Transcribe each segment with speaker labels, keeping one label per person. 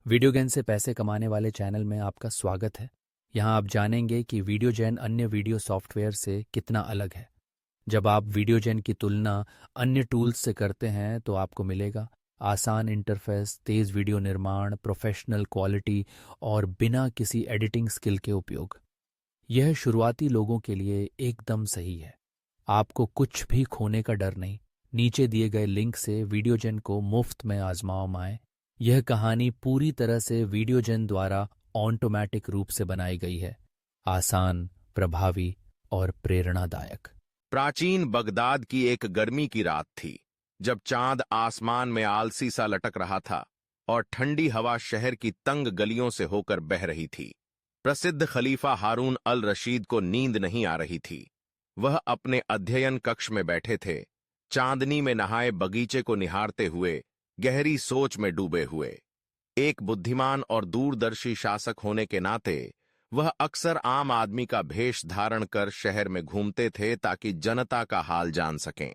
Speaker 1: Video game से पैसे कमाने वाले चैनल में आपका स्वागत है। यहाँ आप जानेंगे कि वीडियो जेन अन्य वीडियो सॉफ्टवेयर से कितना अलग है। जब आप वीडियो जेन की तुलना अन्य टूल्स से करते हैं तो आपको मिलेगा आसान इंटरफेस, तेज़ वीडियो निर्माण, प्रोफेशनल क्वालिटी और बिना किसी एडिटिंग स्किल के उपयोग। यह शुरुआती लोगों के लिए एकदम सही है। आपको कुछ भी खोने का डर नहीं। नीचे दिए गए लिंक से वीडियो जेन को मुफ्त में आजमाएं। यह कहानी पूरी तरह से वीडियोजेन द्वारा ऑटोमैटिक रूप से बनाई गई है। आसान, प्रभावी और प्रेरणादायक।
Speaker 2: प्राचीन बगदाद की एक गर्मी की रात थी, जब चांद आसमान में आलसी सा लटक रहा था और ठंडी हवा शहर की तंग गलियों से होकर बह रही थी। प्रसिद्ध खलीफा हारून अल रशीद को नींद नहीं आ रही थी। वह अपने अध्ययन कक्ष में बैठे थे, चांदनी में नहाए बगीचे को निहारते हुए, गहरी सोच में डूबे हुए। एक बुद्धिमान और दूरदर्शी शासक होने के नाते वह अक्सर आम आदमी का भेष धारण कर शहर में घूमते थे ताकि जनता का हाल जान सकें।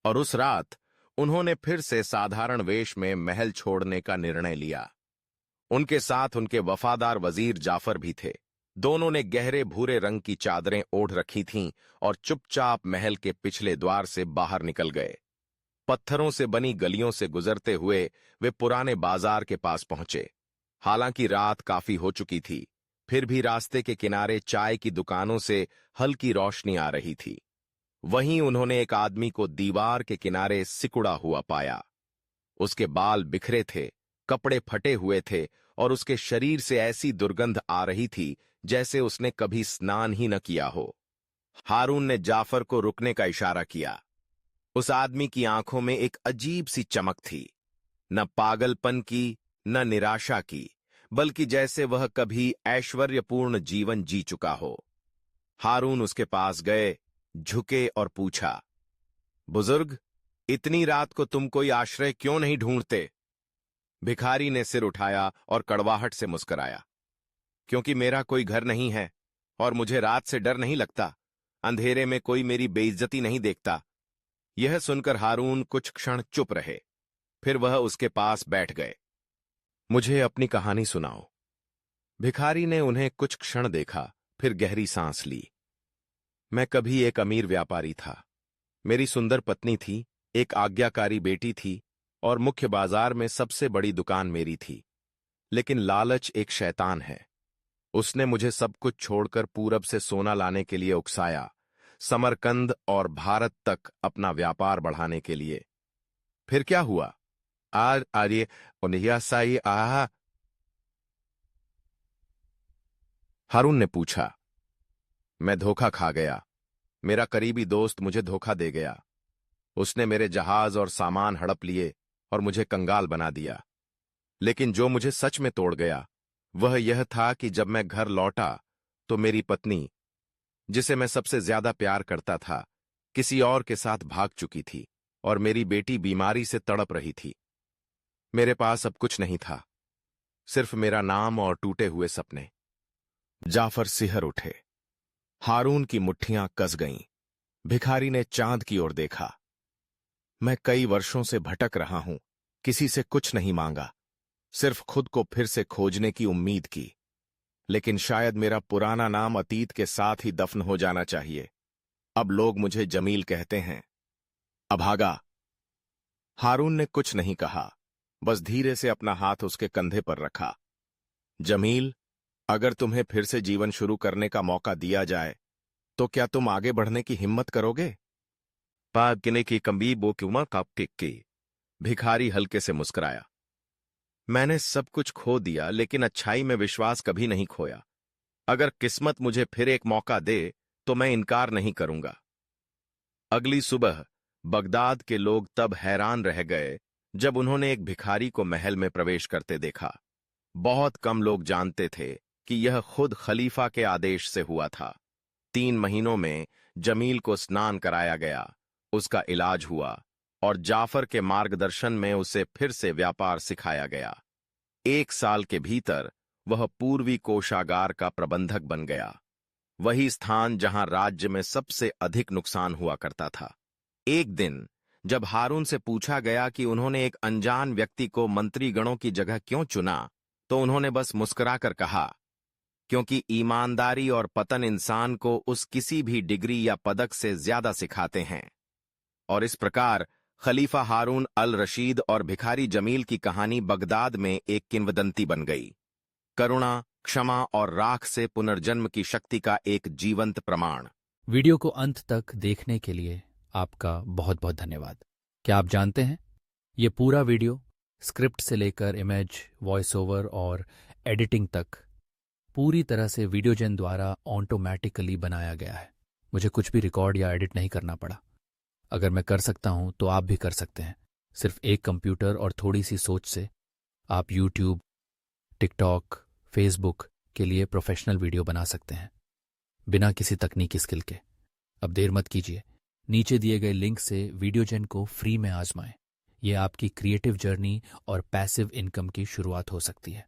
Speaker 2: और उस रात उन्होंने फिर से साधारण वेश में महल छोड़ने का निर्णय लिया। उनके साथ उनके वफादार वजीर जाफर भी थे। दोनों ने गहरे भूरे रंग की चादरें ओढ़ रखी थीं और चुपचाप महल के पिछले द्वार से बाहर निकल गए। पत्थरों से बनी गलियों से गुजरते हुए वे पुराने बाजार के पास पहुंचे। हालांकि रात काफी हो चुकी थी, फिर भी रास्ते के किनारे चाय की दुकानों से हल्की रोशनी आ रही थी। वहीं उन्होंने एक आदमी को दीवार के किनारे सिकुड़ा हुआ पाया। उसके बाल बिखरे थे, कपड़े फटे हुए थे और उसके शरीर से ऐसी दुर्गंध आ रही थी जैसे उसने कभी स्नान ही न किया हो। हारून ने जाफर को रुकने का इशारा किया। उस आदमी की आंखों में एक अजीब सी चमक थी, न पागलपन की न निराशा की, बल्कि जैसे वह कभी ऐश्वर्यपूर्ण जीवन जी चुका हो। हारून उसके पास गए, झुके और पूछा, बुजुर्ग, इतनी रात को तुम कोई आश्रय क्यों नहीं ढूंढते? भिखारी ने सिर उठाया और कड़वाहट से मुस्कुराया, क्योंकि मेरा कोई घर नहीं है और मुझे रात से डर नहीं लगता। अंधेरे में कोई मेरी बेइज्जती नहीं देखता। यह सुनकर हारून कुछ क्षण चुप रहे, फिर वह उसके पास बैठ गए। मुझे अपनी कहानी सुनाओ। भिखारी ने उन्हें कुछ क्षण देखा, फिर गहरी सांस ली। मैं कभी एक अमीर व्यापारी था। मेरी सुंदर पत्नी थी, एक आज्ञाकारी बेटी थी और मुख्य बाजार में सबसे बड़ी दुकान मेरी थी। लेकिन लालच एक शैतान है। उसने मुझे सब कुछ छोड़कर पूरब से सोना लाने के लिए उकसाया, समरकंद और भारत तक अपना व्यापार बढ़ाने के लिए। फिर क्या हुआ? आर्य उन्यासाई आहा। हारून ने पूछा। मैं धोखा खा गया। मेरा करीबी दोस्त मुझे धोखा दे गया। उसने मेरे जहाज और सामान हड़प लिए और मुझे कंगाल बना दिया। लेकिन जो मुझे सच में तोड़ गया वह यह था कि जब मैं घर लौटा तो मेरी पत्नी, जिसे मैं सबसे ज्यादा प्यार करता था, किसी और के साथ भाग चुकी थी और मेरी बेटी बीमारी से तड़प रही थी। मेरे पास अब कुछ नहीं था, सिर्फ मेरा नाम और टूटे हुए सपने। जाफर सिहर उठे। हारून की मुट्ठियां कस गईं। भिखारी ने चांद की ओर देखा। मैं कई वर्षों से भटक रहा हूं, किसी से कुछ नहीं मांगा, सिर्फ खुद को फिर से खोजने की उम्मीद की। लेकिन शायद मेरा पुराना नाम अतीत के साथ ही दफन हो जाना चाहिए। अब लोग मुझे जमील कहते हैं। अभागा। हारून ने कुछ नहीं कहा, बस धीरे से अपना हाथ उसके कंधे पर रखा। जमील, अगर तुम्हें फिर से जीवन शुरू करने का मौका दिया जाए तो क्या तुम आगे बढ़ने की हिम्मत करोगे? पागने की कम्बी बो क्यों काप की। भिखारी हल्के से मुस्कुराया। मैंने सब कुछ खो दिया, लेकिन अच्छाई में विश्वास कभी नहीं खोया। अगर किस्मत मुझे फिर एक मौका दे तो मैं इनकार नहीं करूंगा। अगली सुबह बगदाद के लोग तब हैरान रह गए जब उन्होंने एक भिखारी को महल में प्रवेश करते देखा। बहुत कम लोग जानते थे कि यह खुद खलीफा के आदेश से हुआ था। 3 महीनों में जमील को स्नान कराया गया, उसका इलाज हुआ और जाफर के मार्गदर्शन में उसे फिर से व्यापार सिखाया गया। 1 साल के भीतर वह पूर्वी कोषागार का प्रबंधक बन गया, वही स्थान जहां राज्य में सबसे अधिक नुकसान हुआ करता था। एक दिन जब हारून से पूछा गया कि उन्होंने एक अनजान व्यक्ति को मंत्रीगणों की जगह क्यों चुना, तो उन्होंने बस मुस्कुराकर कहा, क्योंकि ईमानदारी और पतन इंसान को उस किसी भी डिग्री या पदक से ज्यादा सिखाते हैं। और इस प्रकार खलीफा हारून अल रशीद और भिखारी जमील की कहानी बगदाद में एक किंवदंती बन गई, करुणा, क्षमा और राख से पुनर्जन्म की शक्ति का एक जीवंत प्रमाण।
Speaker 1: वीडियो को अंत तक देखने के लिए आपका बहुत बहुत धन्यवाद। क्या आप जानते हैं, ये पूरा वीडियो स्क्रिप्ट से लेकर इमेज, वॉइस ओवर और एडिटिंग तक पूरी तरह से वीडियोजेन द्वारा ऑटोमैटिकली बनाया गया है। मुझे कुछ भी रिकॉर्ड या एडिट नहीं करना पड़ा। अगर मैं कर सकता हूं तो आप भी कर सकते हैं। सिर्फ एक कंप्यूटर और थोड़ी सी सोच से आप यूट्यूब, टिकटॉक, फेसबुक के लिए प्रोफेशनल वीडियो बना सकते हैं बिना किसी तकनीकी स्किल के। अब देर मत कीजिए, नीचे दिए गए लिंक से वीडियोजेन को फ्री में आजमाएं। ये आपकी क्रिएटिव जर्नी और पैसिव इनकम की शुरुआत हो सकती है।